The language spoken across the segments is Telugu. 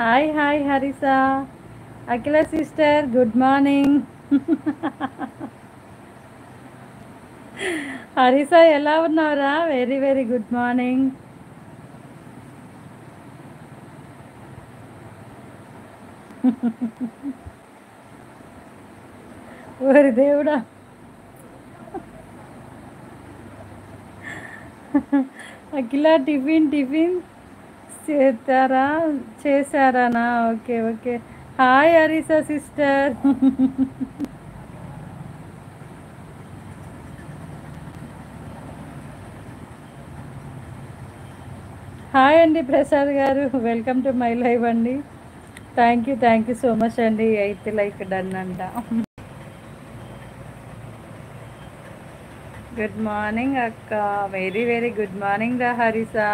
Hi hi Harisa, Akhila sister, good morning. Harisa ఎలా ఉన్నారా? Very very good morning. ఓరి దేవుడా, అఖిల టిఫిన్ టిఫిన్ చేస్తారా? చేశారానా? Okay okay. Hi Harisa sister. Hi అండి Prasad garu, welcome to my live అండి. థ్యాంక్ యూ సో మచ్ అండి. అయితే లైక్ డన్ అంట. గుడ్ మార్నింగ్ అక్క, వెరీ వెరీ గుడ్ మార్నింగ్ రా హరిసా.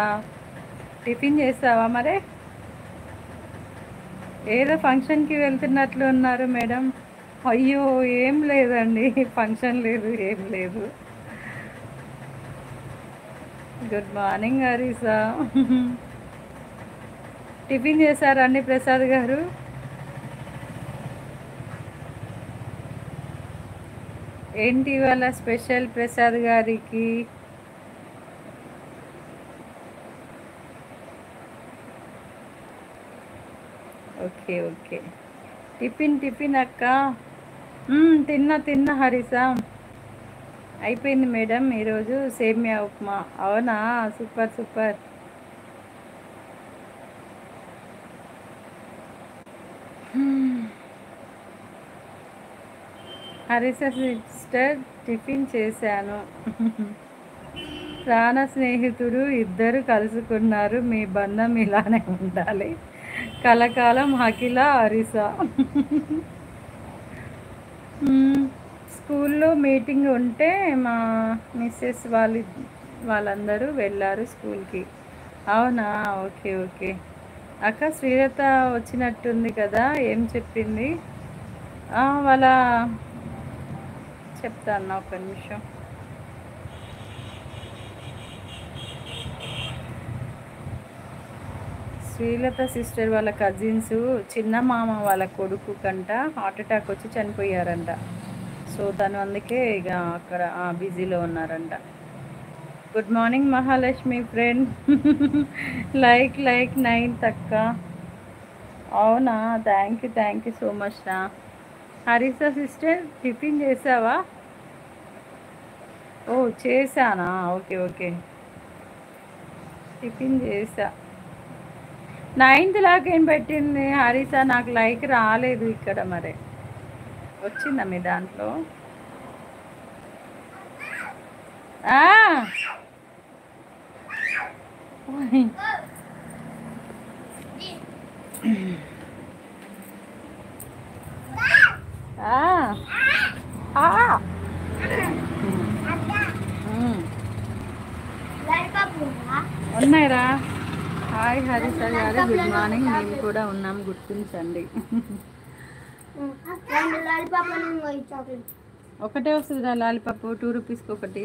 టిఫిన్ చేస్తావా మరే? ఏదో ఫంక్షన్కి వెళ్తున్నట్లు ఉన్నారు మేడం. అయ్యో ఏం లేదండి, ఫంక్షన్ లేదు, ఏం లేదు. Good morning హరిసా. టిఫిన్ చేశారండి ప్రసాద్ గారు? ఏంటి ఇవాళ స్పెషల్ ప్రసాద్ గారికి? Okay okay. టిఫిన్ అక్క. తిన్నా హరిసా. అయిపోయింది మేడం, ఈరోజు సేమియా ఉప్మా. అవునా, సూపర్ సూపర్. హరిసా సిస్టర్, టిఫిన్ చేశాను. ప్రాణ స్నేహితుడు ఇద్దరు కలుసుకున్నారు, మీ బంధం ఇలానే ఉండాలి కలకాలం. అఖిల హరిసా. స్కూల్లో మీటింగ్ ఉంటే మా మిస్సెస్ వాళ్ళందరూ వెళ్ళారు స్కూల్కి. అవునా, ఓకే ఓకే. అక్క శ్రీలత వచ్చినట్టుంది కదా, ఏం చెప్పింది? వాళ్ళ చెప్తాను, ఒక నిమిషం. శ్రీలత సిస్టర్ వాళ్ళ కజిన్స్ చిన్న మామ వాళ్ళ కొడుకు కంట హార్ట్ అటాక్ వచ్చి చనిపోయారంట. సో తను అందుకే ఇక అక్కడ బిజీలో ఉన్నారంట. Good morning Mahalakshmi friend. Like 9 తక్క. అవునా, థ్యాంక్ యూ సో మచ్ రా. హరిసా సిస్టర్, టిఫిన్ చేసావా? ఓ చేశానా, ఓకే ఓకే. టిఫిన్ చేసా. 9th లాకేం పెట్టింది హరిసా? నాకు లైక్ రాలేదు ఇక్కడ, మరి వచ్చిందా మీ దాంట్లో? ఉన్నాయిరా. హాయ్ హరిత గారు, గుడ్ మార్నింగ్. మేము కూడా ఉన్నాం, గుర్తించండి. ఒకటే వస్తుందిరా లాలిపాపు, 2 రూపీస్కి ఒకటి.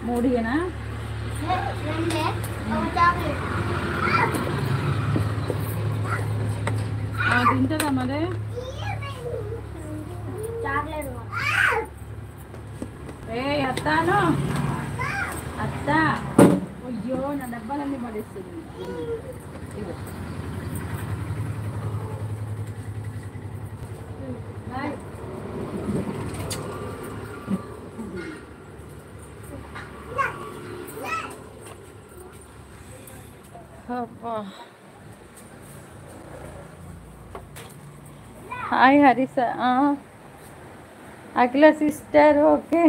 మూడియేనా? తింటుందా మరి? అత్తాను అత్త, అయ్యో నా డబ్బాలన్నీ పడేస్తుంది. Hi Harisa. Akhila sister, okay.